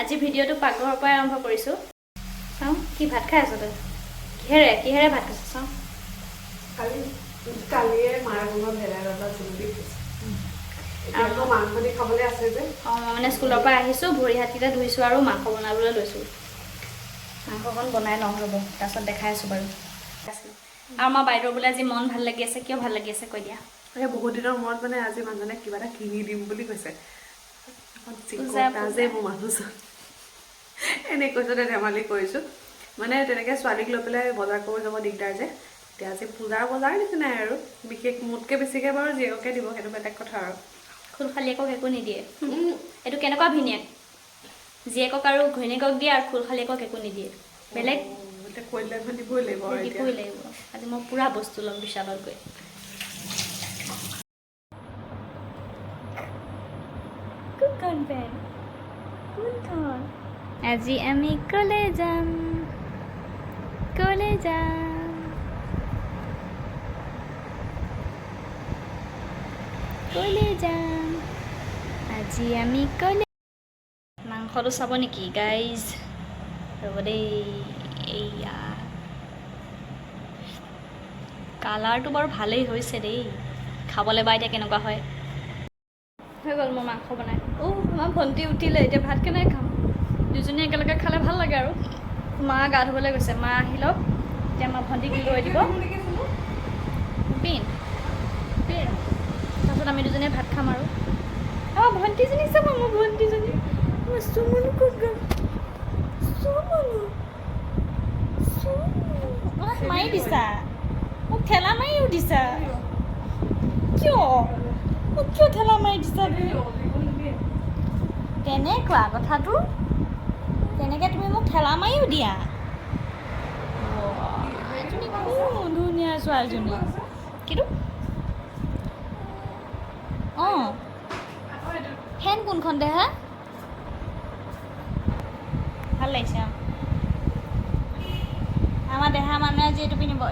আজি ভিডিঅ'টো পাকঘৰৰ পৰাই আৰম্ভ কৰিছোঁ। চাওঁ কি ভাত খাই আছ তই? কিহেৰে ভাত খাইছ চাওঁ? কালিয়ে মাৰ বনোৱা ভেদাইলতা জুলি আৰু মাংস দি খাবলৈ আছে যে। মানে স্কুলৰ পৰা আহিছোঁ, ভৰি হাতকেইটা ধুইছোঁ আৰু মাংস বনাবলৈ লৈছোঁ। মাংসকণ বনাই লওঁ ৰ'ব, তাৰপিছত দেখাই আছোঁ বাৰু। আৰু আমাৰ বাইদেউৰ বোলে আজি মন ভাল লাগি আছে। কিয় ভাল লাগি আছে কৈ দিয়া? বহুত দিনৰ মূৰত মানে আজি মানুহজনে কিবা এটা কিনি দিম বুলি কৈছে। যে মোৰ মানুহজন এনেই কৈছোঁ, ধেমালি কৰিছোঁ। মানে তেনেকৈ ছোৱালীক লৈ পেলাই বজাৰ কৰিব যাব দিগদাৰ যে। এতিয়া আজি পূজাৰ বজাৰ নিচিনাই আৰু বিশেষ মোতকৈ বেছিকৈ বাৰু জীয়েককে দিব, সেইটো বেলেগ কথা আৰু। খুলখালীয়েকক একো নিদিয়ে। এইটো কেনেকুৱা ভিনিয়েক? জীয়েকক আৰু ঘৈণীয়েকক দিয়ে আৰু খুলখালীয়েকক একো নিদিয়ে। বেলেগ কল্যাণ দিবই লাগিব। দিবই লাগিব। আজি মই পূৰা বস্তু ল'ম বিশালত গৈ। আজি আমি কলে যাম। আজি আমি কলে মাংসটো চাব নেকি গাইজ? ৰ'ব দেই, এইয়া কালাৰটো বাৰু ভালেই হৈছে দেই। খাবলৈ বা এতিয়া কেনেকুৱা হয়। হৈ গ'ল মোৰ মাংস বনাই। আমাৰ ভণ্টি উঠিলে, এতিয়া ভাত কেনেকৈ খাম? দুজনীয়ে একেলগে খালে ভাল লাগে আৰু। মা গা ধুবলৈ গৈছে, মা আহি লওক, এতিয়া আমাৰ ভণ্টিক লৈ দিব। তাৰপিছত আমি দুজনীয়ে ভাত খাম আৰু। আমাৰ ভণ্টিজনী চাব, মোৰ ভণ্টিজনী চুমনু ক'ত গ'ল? মাৰি দিছা মোক, ঠেলা মাৰিও দিছা। কিয় মোক ঠেলা মাৰি দিছা? তেনেকুৱা কথাটো, তেনেকৈ তুমি মোক ঠেলা মাৰিও দিয়া। ধুনীয়া ছোৱালীজনী। কিন্তু অঁ, ফেন কোনখন দেহা? ভাল লাগিছে। অঁ, আমাৰ দেহা মানুহে আজি এইটো পিন্ধিব,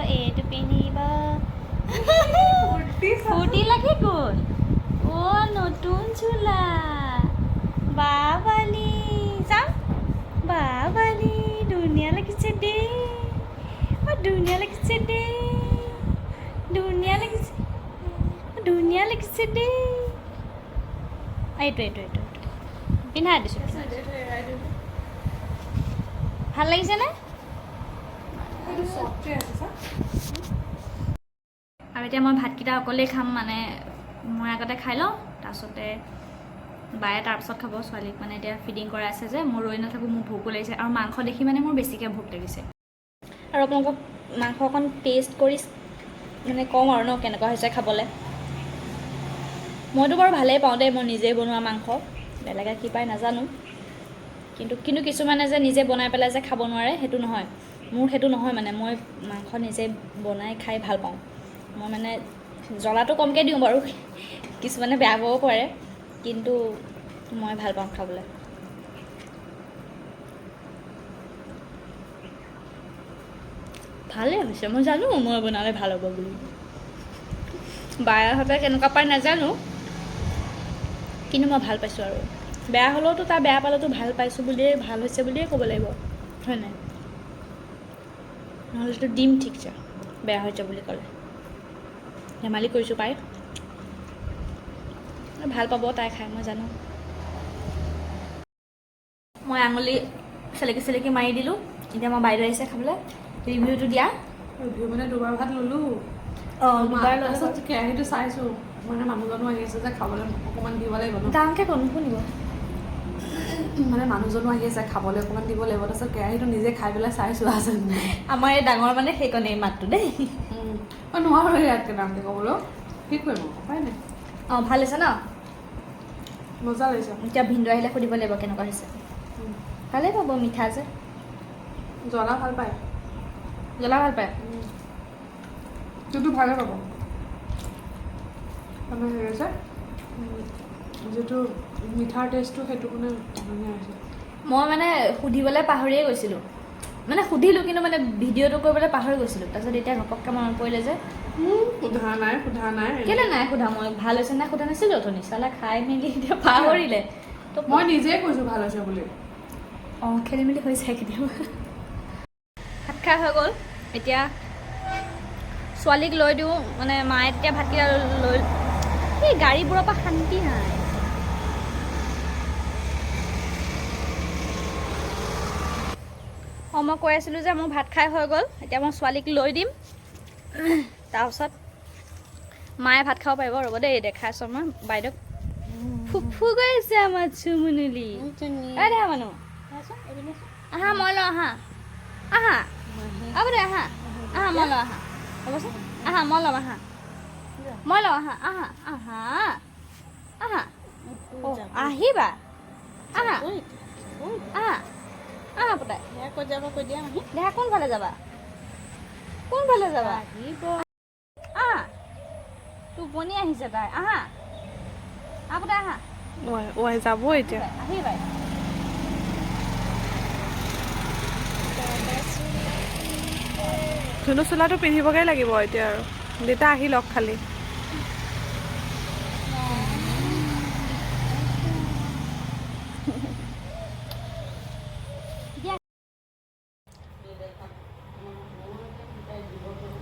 এইটো পিন্ধিব। ফূৰ্তি লাগি গ'ল। অ' নতুন চোলা বাবালি, চাওঁ বাবালি, ধুনীয়া লাগিছে দেই। ধুনীয়া লাগিছে দেই। এইটো পিন্ধাই দিছোঁ। ভাল লাগিছেনে? আৰু এতিয়া মই ভাতকেইটা অকলেই খাম, মানে মই আগতে খাই লওঁ, তাৰপিছতে বায়ে তাৰপিছত খাব। ছোৱালীক মানে এতিয়া ফিডিং কৰাই আছে যে, মই ৰৈ নাথাকোঁ, মোৰ ভোকো লাগিছে। আৰু মাংস দেখি মানে মোৰ বেছিকৈ ভোক লাগিছে। আৰু আপোনালোকক মাংস অকণ টেষ্ট কৰি মানে কওঁ আৰু ন কেনেকুৱা হৈছে খাবলৈ। মইতো বাৰু ভালেই পাওঁ দেই, মই নিজেই বনোৱা মাংস। বেলেগে কি পায় নাজানো, কিন্তু কিছুমানে যে নিজে বনাই পেলাই যে খাব নোৱাৰে, সেইটো নহয়। মোৰ সেইটো নহয়, মানে মই মাংস নিজে বনাই খাই ভাল পাওঁ। মই মানে জ্বলাটো কমকৈ দিওঁ বাৰু, কিছুমানে বেয়া পাব পাৰে, কিন্তু মই ভাল পাওঁ খাবলৈ। ভালেই হৈছে, মই জানো মই বনালে ভাল হ'ব বুলি। বায়েহঁতে কেনেকুৱা পায় নাজানো, কিন্তু মই ভাল পাইছোঁ। আৰু বেয়া হ'লেওতো তাৰ বেয়া পালেতো ভাল পাইছোঁ বুলিয়েই, ভাল হৈছে বুলিয়েই ক'ব লাগিব, হয় নাই? নহ'লেতো দিম ঠিকছে বেয়া হৈছে বুলি ক'লে। ধেমালি কৰিছোঁ পাই, ভাল পাব তাই খাই, মই জানো। মই আঙুলি চেলেকি মাৰি দিলোঁ। এতিয়া মই বাইদেউ আহিছে খাবলৈ, ৰিভিউটো দিয়া। ৰিভিউ মানে দুবাৰ ভাত ল'লোঁ। অঁ, দুবাৰ ল'লোঁ। তাৰপিছত কেৰাহীটো চাইছোঁ, মানে মানুহজনো আহি আছে যে খাবলৈ অকণমান দিব লাগিব ন। ডাঙৰকৈ শুনিব। মানে মানুহজনো আহি আছে, খাবলৈ অকণমান দিব লাগিব। তাৰপিছত কেৰাহীটো নিজে খাই পেলাই চাইছোঁ আছে। আমাৰ এই ডাঙৰ মানে সেইকণেই মাতটো দেই। মই নোৱাৰোঁ ইয়াতকৈ ডাঙৰকৈ ক'বলৈ, কি কৰিম উপায় নাই। অঁ, ভাল হৈছে ন? মজা লাগিছে। এতিয়া ভিনদেউ আহিলে সুধিব লাগিব কেনেকুৱা হৈছে। ভালেই পাব, মিঠা যে। জ্বলা ভাল পায়? কিন্তু ভালে পাব। মানে হেৰি যে যিটো মিঠাৰ টেষ্টটো, সেইটো মানে ধুনীয়া হৈছে। মই মানে সুধিবলৈ পাহৰিয়ে গৈছিলোঁ, মানে সুধিলোঁ কিন্তু মানে ভিডিঅ'টো কৰিবলৈ পাহৰি গৈছিলোঁ। তাৰপিছত এতিয়া ঘপককৈ মনত পৰিলে যে সোধা নাই। কেলৈ নাই সোধা? মই ভাল হৈছে নাই সোধা নাছিলোঁ অথনি, চালা খাই মেলি এতিয়া পাহৰিলে। তো মই নিজেই কৈছোঁ ভাল হৈছে বুলি। অঁ খেলি মেলি হৈ যায় কেতিয়াবা। ভাত খাই হৈ গ'ল, এতিয়া ছোৱালীক লৈ দিওঁ, মানে মায়ে তেতিয়া ভাতকেইটা লৈ, এই গাড়ীবোৰৰ পৰা শান্তি নাই। অঁ মই কৈ আছিলোঁ যে মোৰ ভাত খাই হৈ গ'ল, এতিয়া মই ছোৱালীক লৈ দিম, তাৰপিছত মায়ে ভাত খাব পাৰিব। ৰ'ব দেই দেখাইছোঁ মই বাইদেউক। ফুফু গৈ আছে আমাৰ চুমুনুলি। দেখা মানুহ আহা মই লওঁ আহা, আহা হ'ব দে আহা, আহা মই লওঁ আহা, ৰ'বচোন আহা মই ল'ম আহা, মই লওঁ আহা, আহা আহা আহা, আহিবা আহা, আহা আহা পতাই ক'ত যাব কৈ দিয়া মাহী। দেহা কোনফালে যাবা, কোনফালে যাবা, আহা টোপনি আহিছে তাই, আহা আহা পতাই আহা। ৱাই যাব এতিয়া। আহিবা ধুনু চোলাটো পিন্ধিবগৈ লাগিব এতিয়া আৰু, দেউতা আহি লওক খালি।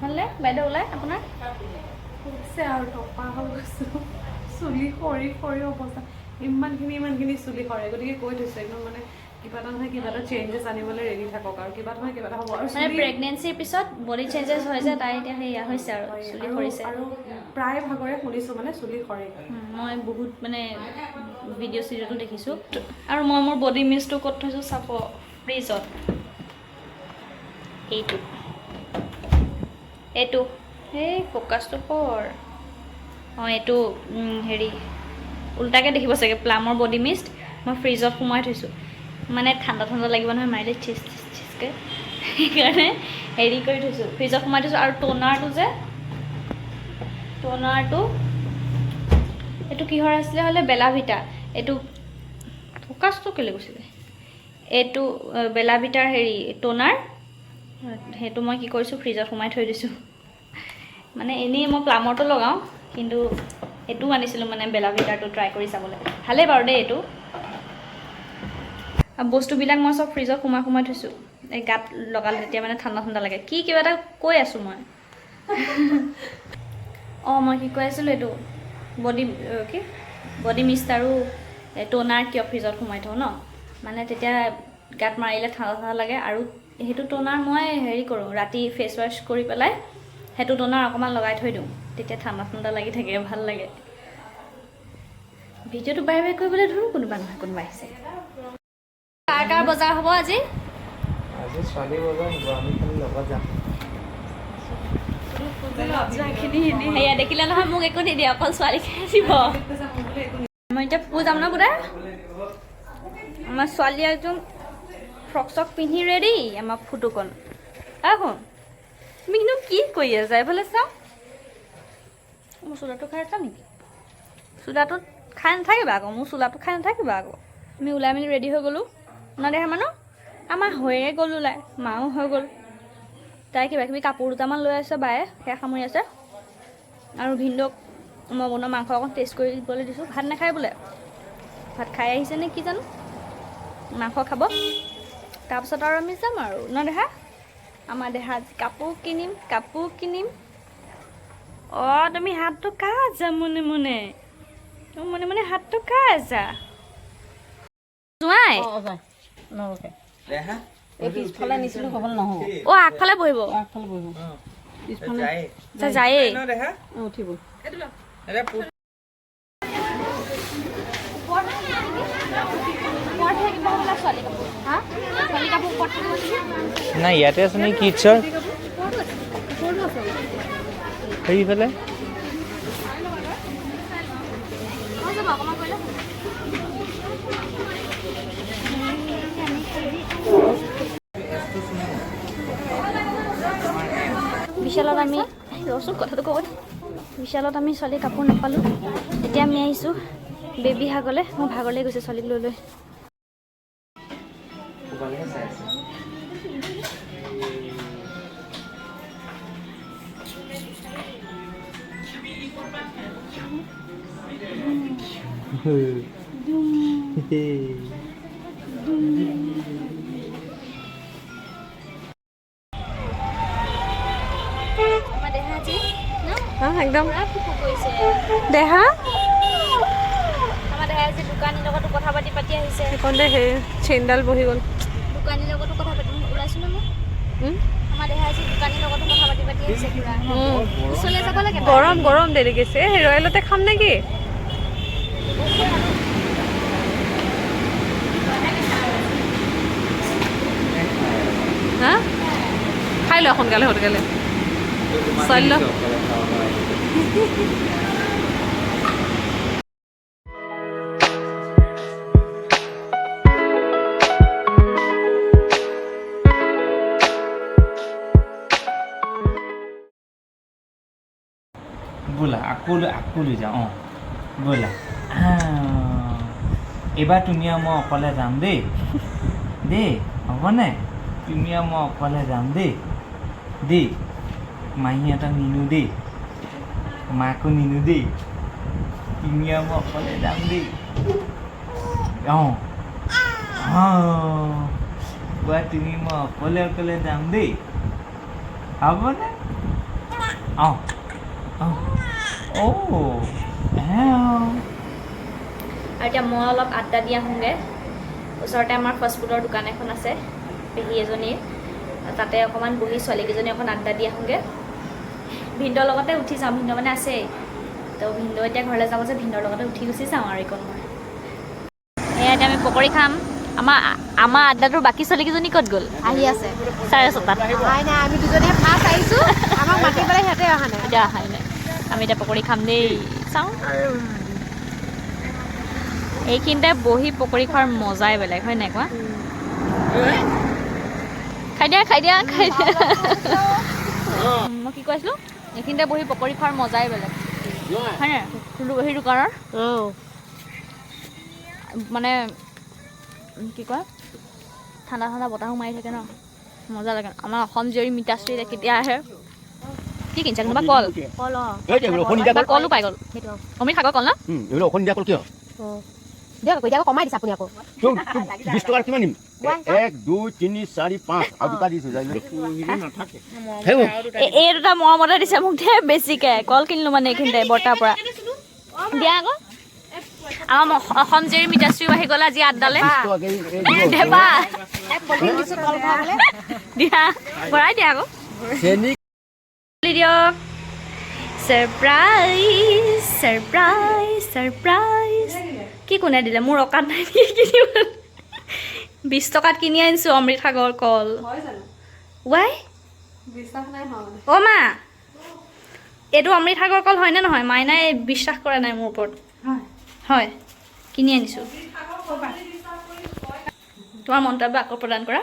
হ'লে বাইদেউ ওলাই আপোনাৰ হৈছে আৰু টপা হৈ গৈছোঁ, চুলি সৰি সৰি অৱস্থা, ইমানখিনি চুলি সৰে। গতিকে কৈ থৈছোঁ একদম মানে কিবা এটা নহয় কিবা এটা চেঞ্জেছ আনিবলৈ ৰেডি থাকক আৰু, কিবা নহয় কিবা এটা হ'ব। আৰু মানে প্ৰেগনেঞ্চিৰ পিছত বডি চেঞ্জেছ হৈ যায়, তাই এতিয়া সেয়া হৈছে আৰু চুলি সৰিছে। আৰু প্ৰায় ভাগৰে শুনিছোঁ মানে চুলি সৰে। মই বহুত মানে ভিডিঅ' চিডিঅ'টো দেখিছোঁ। আৰু মই মোৰ বডি মিষ্টটো ক'ত থৈছোঁ চাব, ফ্ৰিজত। এইটো এই ফ'কাছটো কৰ। অঁ এইটো হেৰি উল্টাকৈ দেখিব চাগে, প্লামৰ বডি মিষ্ট মই ফ্ৰিজত সোমাই থৈছোঁ। মানে ঠাণ্ডা ঠাণ্ডা লাগিব নহয় মাৰিলে চিজ চিজকৈ, সেইকাৰণে হেৰি কৰি থৈছোঁ, ফ্ৰিজত সোমাই থৈছোঁ। আৰু ট'নাৰটো এইটো কিহৰ আছিলে হ'লে, বেলা ভিটা। এইটো ফ'কাছটো কেলৈ গৈছিলে, এইটো বেলা ভিটাৰ হেৰি ট'নাৰ, সেইটো মই কি কৰিছোঁ ফ্ৰিজত সোমাই থৈ দিছোঁ। মানে এনেই মই প্লামৰটো লগাওঁ, কিন্তু এইটোও আনিছিলোঁ মানে বেলা ভিটাৰটো ট্ৰাই কৰি চাবলৈ। ভালেই বাৰু দেই এইটো। বস্তুবিলাক মই চব ফ্ৰিজত সোমাই থৈছোঁ, এই গাত লগালে তেতিয়া মানে ঠাণ্ডা ঠাণ্ডা লাগে। কিবা এটা কৈ আছোঁ মই। অঁ মই কি কৈ আছিলোঁ, এইটো বডি মিষ্ট আৰু ট'নাৰ কিয় ফ্ৰিজত সোমাই থওঁ ন, মানে তেতিয়া গাত মাৰিলে ঠাণ্ডা ঠাণ্ডা লাগে। আৰু সেইটো ট'নাৰ মই হেৰি কৰোঁ, ৰাতি ফেচ ৱাছ কৰি পেলাই সেইটো ট'নাৰ অকণমান লগাই থৈ দিওঁ, তেতিয়া ঠাণ্ডা ঠাণ্ডা লাগি থাকে, ভাল লাগে। ভিডিঅ'টো বাৰে বাৰে কৰিবলৈ ধৰোঁ, কোনোবা নহয় কোনোবা আহিছে। কাৰ বজাৰ হ'ব আজি? ছোৱালী বজাৰ হ'ব, আমি খালি লগত যাম। সেয়া দেখিলে নহয়, মোক একো নিদিয়ে, অকল ছোৱালীকে দিব। মই এতিয়া পুজা যাম ন বোধে। আমাৰ ছোৱালী একদম ফ্ৰক চক পিন্ধি ৰেডি, আমাৰ ফটোকণ আহোঁ। তুমি কিন্তু কি কৰি আছা, এইফালে চাওঁ। মোৰ চোলাটো খাই আছা নেকি? চোলাটোত খাই নাথাকিবা আকৌ, মোৰ চোলাটো খাই নাথাকিবা আকৌ। আমি ওলাই মেলি ৰেডি হৈ গ'লোঁ, নেদেখা মানুহ আমাৰ হৈয়ে গ'ল ওলাই, মাও হৈ গ'ল। তাই কিবা কিবি কাপোৰ দুটামান লৈ আছে বায়ে, সেয়া সামৰি আছে। আৰু ভিনদেউক মই বনোৱা মাংস অকণ টেষ্ট কৰি দিবলৈ দিছোঁ। ভাত নাখায় বোলে, ভাত খাই আহিছে নে কি জানো, মাংস খাব। তাৰপিছত আৰু আমি যাম আৰু নেদেখা। আমাৰ দেহা কাপোৰ কিনিম। অঁ তুমি হাতটো কা আছা মনে মনে, মনে হাতটো কা আছা জোঁৱাই? পিছফালে নিছিলোঁ ক'বলৈ নহ'ব। অঁ আগফালে বহিব, আগফালে বহিব, পিছফালে যায়েই। উঠিব। নাই ইয়াতে আছে নেকি কিডছৰ সেইফালে। বিশালত আমি ৰচোন কথাটো ক'ব। বিশালত আমি ছোৱালীৰ কাপোৰ নাপালোঁ, এতিয়া আমি আহিছোঁ বেবী হাগলৈ। মোৰ ভাগলৈ গৈছে ছোৱালীক লৈ লৈ। আমাৰ দেহা আজি একদম পুৰা ফুকু কৰিছে। দেহা আমাৰ দেহাই আজি দোকানীৰ লগতো কথা পাতি আহিছে। সেইখনতে সেই চেইনডাল বহি গ'ল। দোকানীৰ লগতো কথা পাতি ওলাইছো ন মই। আমাৰ দেহাই আজি দোকানীৰ লগতো কথা পাতি আহিছে পুৰা। ওচৰলৈ যাব লাগে। গৰম গৰম দেৰি গৈছে ৰয়েলতে খাম নেকি? হা খাই লোৱা সোনকালে সোনকালে চাই ল ব'লা আকৌ লৈ যাওঁ অঁ ব'লা এইবাৰ তুমি আৰু মই অকলে যাম দেই হ'বনে? তুমি আৰু মই অকলে যাম দেই মাহীহঁতক নিনো দেই, মাকো নিনো দেই, তুমি আৰু মই অকলে যাম দেই। অঁ কোৱা তুমি মই অকলে যাম দেই, হ'বনে? অঁ আৰু এতিয়া মই অলপ আড্ডা দি আহোঁগৈ। ওচৰতে আমাৰ ফাষ্টফুডৰ দোকান এখন আছে পেহী এজনীৰ, তাতে অকণমান বহি ছোৱালীকেইজনী অকণ আড্ডা দি আহোঁগৈ। ভিনদেউৰ লগতে উঠি যাওঁ, ভিনদেউ মানে আছেই তো ভিনদেউ এতিয়া ঘৰলৈ যাব যে ভিনদেউৰ লগতে উঠি গুচি যাওঁ আৰু এইকণ মই। এয়া এতিয়া আমি পকৰি খাম। আমাৰ আড্ডাটোৰ বাকী ছোৱালীকেইজনী ক'ত গ'ল? আহি আছে 6:30। অহাই নাই, আমি দুজনীয়ে ফাৰ্ষ্ট আহিছোঁ, আমাক মাতি পেলাই সিহঁতে অহা নাই। এতিয়া অহাই নাই। আমি এতিয়া পকৰি খাম দেই, চাওঁ। এইখিনিতে বহি পকৰি খোৱাৰ মজাই বেলেগ, হয় নাই কোৱা? খাই দিয়া মই কি কৈছিলোঁ, এইখিনিতে বহি পকৰি খোৱাৰ মজাই বেলেগ, হয় নাই? সেই দোকানৰ মানে কি কয়, ঠাণ্ডা বতাহো মাৰি থাকে ন, মজা লাগে। আমাৰ অসম জীয়ৰী মিতাশ্ৰী কেতিয়া আহে? কি কিনিছে কোনোবা? কল কলো পাই গ'ল। অমৃত সাগৰ কল ন? কল কিয় দিয়ক এতিয়া কমাই দিছে আপুনি আকৌ 20 টকাৰ কিমান দিম? 1 2 3 4 5 আৰু দুটা দিছো এই দুটা মৰমতে দিছে মোক দে বেছিকে। কল কিনিলো মানে এইখিনিতে বৰ্তাৰ পৰা দিয়া আকৌ। আমাৰ অসম জীয়ৰী মিতাশ্ৰীও আহি গ'ল আজি আড্ডালে। দেবা দিয়া ভৰাই দিয়া আকৌ দিয়ক। ছাৰপ্ৰাইজ কি কোনে দিলে? মোৰ অকাত নাই কিনিব। 20 টকাত কিনি আনিছোঁ অমৃত সাগৰ কল। ৱাই অ' মা, এইটো অমৃত সাগৰ কল হয়নে নহয়? মাইনাই বিশ্বাস কৰা নাই মোৰ ওপৰত। হয়, কিনি আনিছোঁ। তোমাৰ মন্তব্য আকৌ প্ৰদান কৰা।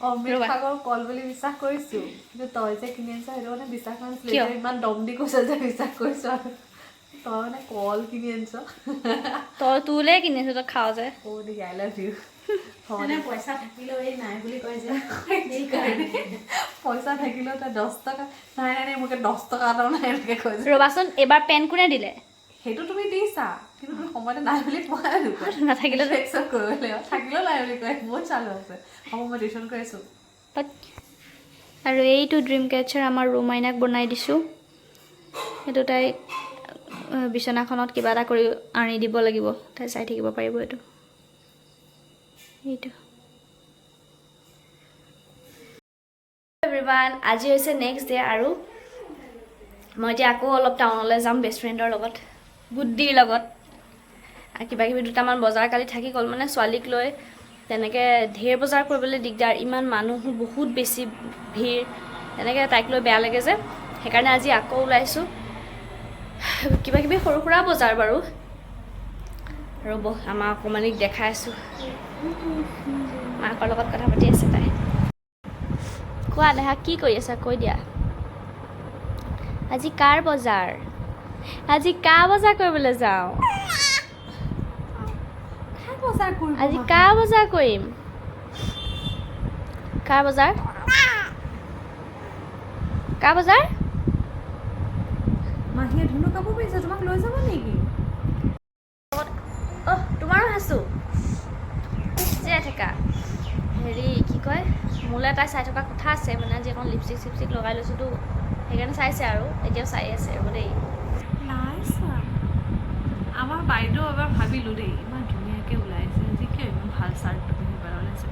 অমৃত সাগৰ কল বুলি বিশ্বাস কৰিছো, কিন্তু তই যে কিনি আনিছ সেইটো মানে বিশ্বাস কৰিছিলো। কিয়? ইমান দম দি কৈছ যে বিশ্বাস কৰিছো আৰু তই মানে কল কিনি আনিছ। তই তোলে কিনি আনিছোঁ, তই খাৱ যে। অ' দেই আই লাভ ইউ। পইচা থাকিলেও এই নাই বুলি কয় যে পইচা থাকিলেও তই 10 টকা নাই মোকে 10 টকা এটাও নাই এনেকৈ কৈ যে। ৰ'বাচোন, এইবাৰ পেন কোনে দিলে? সেইটো তুমি দিছা, কিন্তু তুমি সময়তে নাই বুলি কোৱা নাথাকিলে যে একচেপ্ট কৰিব লাগিব। থাকিলেও নাই বুলি কয়, বহুত চালু আছে। হ'ব মই টিউশ্যন কৰি আছোঁ। আৰু এইটো ড্ৰিম কেচাৰ আমাৰ ৰুমাইনাক বনাই দিছোঁ। সেইটো তাই বিচনাখনত কিবা এটা কৰি আনি দিব লাগিব, তাই চাই থাকিব পাৰিব। এইটো এভৰিৱান, আজি হৈছে নেক্সট ডে আৰু মই এতিয়া আকৌ অলপ টাউনলৈ যাম বেষ্ট ফ্ৰেণ্ডৰ লগত, গুড্ডিৰ লগত। কিবাকিবি দুটামান বজাৰ কালি থাকি গ'ল, মানে ছোৱালীক লৈ তেনেকৈ ঢেৰ বজাৰ কৰিবলৈ দিগদাৰ। ইমান মানুহো বহুত বেছি ভিৰ, তেনেকৈ তাইক লৈ বেয়া লাগে যে, সেইকাৰণে আজি আকৌ ওলাইছোঁ। কিবাকিবি সৰু সুৰা বজাৰ বাৰু। আৰু আমাৰ অকণমানিক দেখাই আছোঁ, মাকৰ লগত কথা পাতি আছে তাই। কোৱা দেহা, কি কৰি আছা কৈ দিয়া। আজি কাৰ বজাৰ? আজি কাৰ বজাৰ কৰিবলৈ যাওঁ? আজি কাৰ বজাৰ কৰিম? কাৰ বজাৰ? কাৰ বজাৰ? মাহীয়ে ধুনু কাপোৰ পিন্ধিছে, তোমাক লৈ যাব নেকি? তোমাৰো আছে হেৰি কি কয় মোলৈ তাই চাই থকা কথা আছে মানে আজি এখন লিপষ্টিক চিপষ্টিক লগাই লৈছোঁতো সেইকাৰণে চাইছে আৰু এতিয়াও চাই আছে আৰু দেই নাই চোৱা আমাৰ বাইদেউ এবাৰ ভাবিলোঁ দেই ইমান ধুনীয়াকৈ ওলাইছে যে কিয় ইমান ভাল চাৰ্টটো পিন্ধি পেলাই ওলাইছে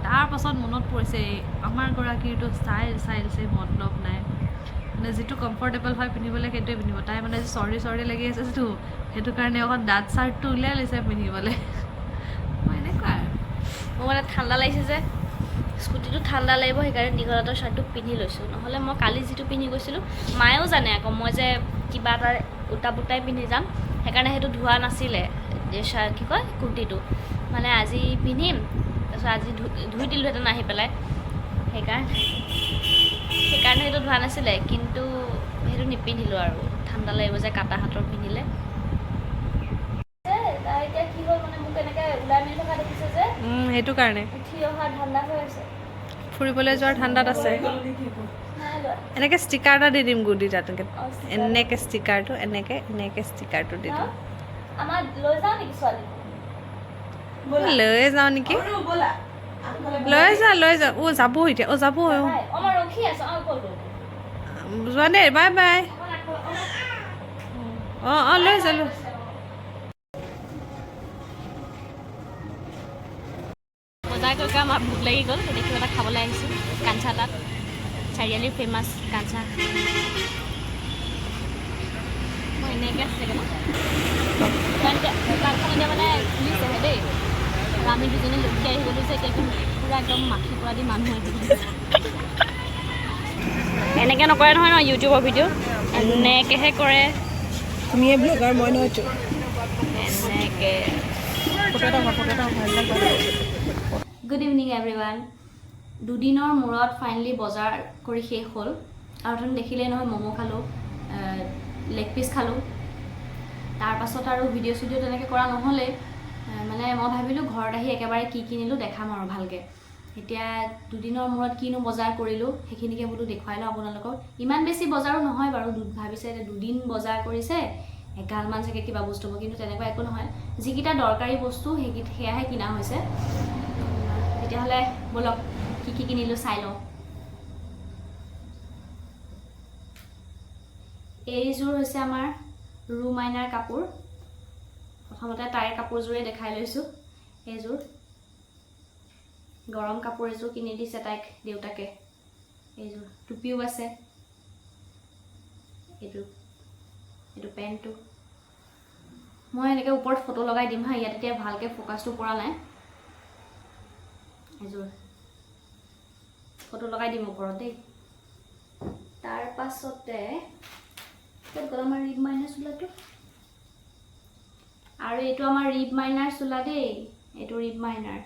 তাৰপাছত মনত পৰিছে আমাৰ গৰাকীৰতো ষ্টাইলছে মতলব নাই মানে যিটো কমফৰ্টেবল হয় পিন্ধিবলৈ সেইটোৱে পিন্ধিব তাই মানে চৰ্দি লাগি আছেতো সেইটো কাৰণে অকণ ডাঠ চাৰ্টটো উলিয়াই লৈছে পিন্ধিবলৈ মই এনেকুৱা আৰু মোৰ মানে ঠাণ্ডা লাগিছে যে স্কুটিটো ঠাণ্ডা লাগিব সেইকাৰণে দীঘলাতৰ চাৰ্টটো পিন্ধি লৈছোঁ নহ'লে মই কালি যিটো পিন্ধি গৈছিলোঁ মায়েও জানে আকৌ মই যে কিবা এটা উল্টা পুল্টাই পিন্ধি যাম সেইকাৰণে সেইটো ধোৱা নাছিলে কি কয় কুৰ্তিটো মানে আজি পিন্ধিম তাৰপিছত আজি ধুই দিলোঁহেঁতেন আহি পেলাই সেইকাৰণে সেইটো ধোৱা নাছিলে কিন্তু সেইটো নিপিন্ধিলোঁ আৰু ঠাণ্ডা লাগিব যে কাটা হাতৰ পিন্ধিলে তাই এতিয়া কি হ'ল মানে মোক এনেকৈ ওলাই মেলি থকা দেখিছে যে সেইটো কাৰণে উঠি অহা ঠাণ্ডা হৈ আছে ফুৰিবলৈ যোৱাৰ ঠাণ্ডাত আছে নাই লোৱা এনেকৈ ষ্টিকাৰ এটা দি দিম গুডি তাত এনেকৈ ষ্টিকাৰটো এনেকৈ ষ্টিকাৰটো দি দিম আমাৰ লৈ যাওঁ নেকি ছোৱালী লৈ যাওঁ নেকি লৈ যা যাব এতিয়া যাব মই ৰখি আছোঁ যোৱা দেই বাই বাই লৈ যা বজাৰ কৰি আমাৰ ভোক লাগি গ'ল এতিয়া কিবা এটা খাবলৈ আহিছোঁ কাঞ্চা তাত চাৰিআলিৰ ফেমাছ কাঞ্চা মই এনেকৈ আছেগৈ ন দোকানখন এতিয়া মানে খুলিছেহে দেই আৰু আমি দুজনী লুকি আহি গ'লোঁ যে এতিয়া পূৰা একদম মাখি পৰা দি মানুহ আহি এনেকৈ নকৰে নহয় ন ইউটিউবৰ ভিডিঅ' এনেকৈহে কৰে তুমিয়ে ব্লগাৰ মই নহয়তো এনেকৈ গুড ইভিনিং এভৰিৱান দুদিনৰ মূৰত ফাইনেলি বজাৰ কৰি শেষ হ'ল আৰু তুমি দেখিলেই নহয় ম'ম' খালোঁ লেগ পিচ খালোঁ তাৰপাছত আৰু ভিডিঅ' চিডিঅ' তেনেকৈ কৰা নহ'লেই মানে মই ভাবিলোঁ ঘৰত আহি একেবাৰে কি কিনিলোঁ দেখাম আৰু ভালকৈ এতিয়া দুদিনৰ মূৰত কিনো বজাৰ কৰিলোঁ সেইখিনিকে বোলো দেখুৱাই লওঁ আপোনালোকক ইমান বেছি বজাৰো নহয় বাৰু ভাবিছে দুদিন বজাৰ কৰিছে এগালমান চাগে কিবা বস্তু হ'ব কিন্তু তেনেকুৱা একো নহয় যিকেইটা দৰকাৰী বস্তু সেয়াহে কিনা হৈছে তেতিয়াহ'লে ব'লক কি কিনিলোঁ চাই লওঁ এইযোৰ হৈছে আমাৰ ৰু মাইনাৰ কাপোৰ প্ৰথমতে তাইৰ কাপোৰযোৰে দেখাই লৈছোঁ এইযোৰ গৰম কাপোৰ এযোৰ কিনি দিছে তাইক দেউতাকে এইযোৰ টুপিও আছে এইটো পেণ্টটো মই এনেকৈ ওপৰত ফটো লগাই দিম হা ইয়াত এতিয়া ভালকৈ ফ'কাছটো পৰা নাই এযোৰ ফটো লগাই দিম ওপৰত দেই তাৰ পাছতে ক'ত গ'ল আমাৰ ৰিব মাইনাৰ চোলাটো আৰু এইটো আমাৰ ৰিব মাইনাৰ চোলা দেই এইটো ৰিব মাইনাৰ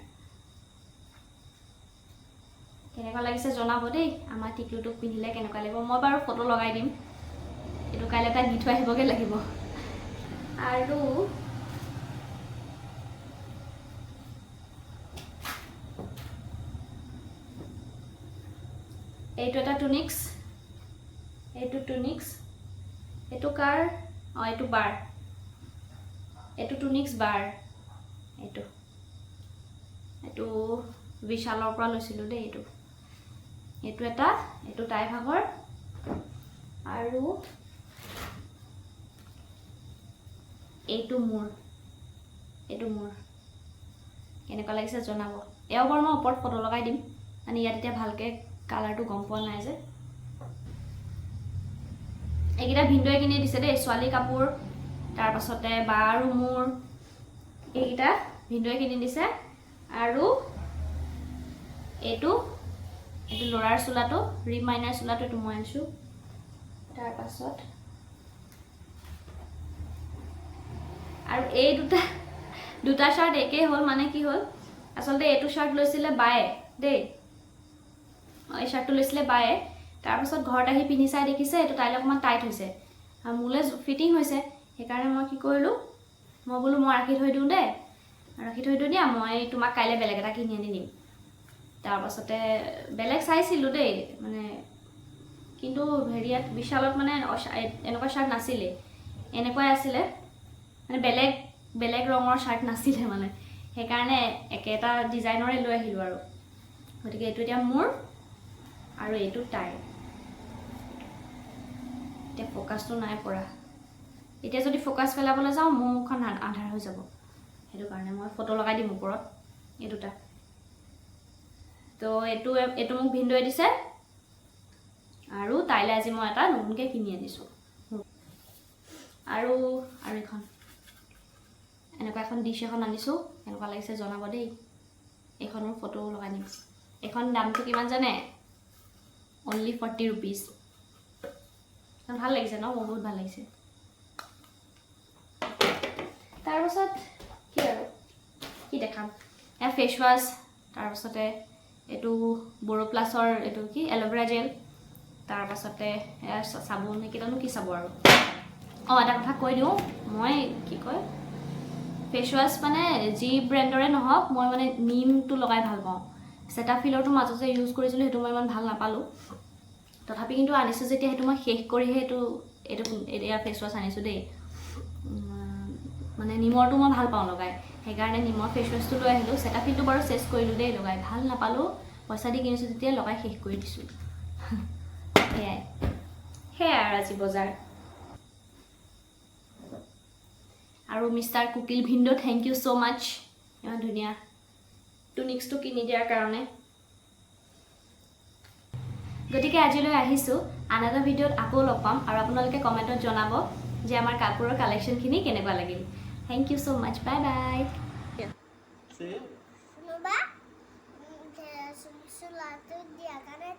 কেনেকুৱা লাগিছে জনাব দেই আমাৰ টিকলুটোক পিন্ধিলে কেনেকুৱা লাগিব মই বাৰু ফটো লগাই দিম এইটো কাইলৈ তাই দি থৈ আহিবগৈ লাগিব আৰু এইটো এটা টুনিক্স এইটো কাৰ এইটো বাৰ এইটো টুনিক্স বাৰ এইটো বিশালৰ পৰা লৈছিলোঁ দেই এইটো তাই ভাগৰ আৰু এইটো মোৰ কেনেকুৱা লাগিছে জনাব এয়াও বাৰু মই ওপৰত ফটো লগাই দিম মানে ইয়াত এতিয়া ভালকৈ কালাৰটো গম পোৱা নাই যে এইকেইটা ভিনদেউৱে কিনি দিছে দেই ছোৱালী কাপোৰ তাৰপাছতে বা আৰু মোৰ এইকেইটা ভিনদেউৱে কিনি দিছে আৰু এইটো ল'ৰাৰ চোলাটো ৰিব মাইনাৰ চোলাটো এইটো মই আনিছোঁ তাৰপাছত আৰু এই দুটা শ্বাৰ্ট একেই হ'ল মানে কি হ'ল আচলতে এইটো শ্বাৰ্ট লৈছিলে বায়ে দেই এই শ্বাৰ্টটো লৈছিলে বায়ে তাৰপাছত ঘৰত আহি পিন্ধি চাই দেখিছে এইটো তাইলৈ অকণমান টাইট হৈছে আৰু মোলৈ ফিটিং হৈছে সেইকাৰণে মই কি কৰিলোঁ মই বোলো মই ৰাখি থৈ দিওঁ দিয়া মই তোমাক কাইলৈ বেলেগ এটা কিনি আনি দিম তাৰপাছতে বেলেগ চাইছিলোঁ দেই মানে কিন্তু হেৰিয়াত বিশালত মানে এনেকুৱা শ্বাৰ্ট নাছিলে এনেকুৱাই আছিলে মানে বেলেগ ৰঙৰ শ্বাৰ্ট নাছিলে মানে সেইকাৰণে একেটা ডিজাইনৰে লৈ আহিলোঁ আৰু গতিকে এইটো এতিয়া মোৰ আৰু এইটো তাইৰ এতিয়া ফ'কাছটো নাই পৰা এতিয়া যদি ফ'কাছ পেলাবলৈ যাওঁ মোৰ মুখখন আন্ধাৰ হৈ যাব সেইটো কাৰণে মই ফটো লগাই দিম ওপৰত এই দুটা তো এইটো মোক ভিন্দুৱে দিছে আৰু তাইলে আজি মই এটা নতুনকৈ কিনি আনিছোঁ আৰু এখন এনেকুৱা এখন ডিছ এখন আনিছোঁ এনেকুৱা লাগিছে জনাব দেই এইখনৰ ফটো লগাই দিম এখন দামটো কিমান জানে অনলি 40 rupees ভাল লাগিছে ন মোৰ বহুত ভাল লাগিছে তাৰপাছত কি আৰু কি দেখাম এয়া ফেচ ৱাছ তাৰপাছতে এইটো বৰোপ্লাছৰ এইটো কি এল'ভেৰা জেল তাৰপাছতে এয়া চাবোন এইকেইটানো কি চাব আৰু এটা কথা কৈ দিওঁ মই কি কয় ফেচ ৱাছ মানে যি ব্ৰেণ্ডৰে নহওক মই মানে নিমটো লগাই ভাল পাওঁ চেটাফিলৰটো মাজতে ইউজ কৰিছিলোঁ সেইটো মই ইমান ভাল নাপালোঁ তথাপি কিন্তু আনিছোঁ যেতিয়া সেইটো মই শেষ কৰিহে এয়া ফেচ ৱাছ আনিছোঁ দেই মানে নিমৰটো মই ভাল পাওঁ লগাই সেইকাৰণে নিমৰ ফেচ ৱাছটো লৈ আহিলোঁ চেটাফিলটো বাৰু চেছ কৰিলোঁ দেই লগাই ভাল নাপালোঁ পইচা দি কিনিছোঁ তেতিয়া লগাই শেষ কৰি দিছোঁ সেয়াই আৰু আজি বজাৰ আৰু mister Kukil ভিন্দো thank you so' মাছ ইমান ধুনীয়া টুনিক্সটো কিনি দিয়াৰ কাৰণে গতিকে আজিলৈ আহিছোঁ আন এটা ভিডিঅ'ত আকৌ লগ পাম আৰু আপোনালোকে কমেণ্টত জনাব যে আমাৰ কাপোৰৰ কালেকশ্যনখিনি কেনেকুৱা লাগিল thank you so' much bye bye Coba, sulatnya dia karena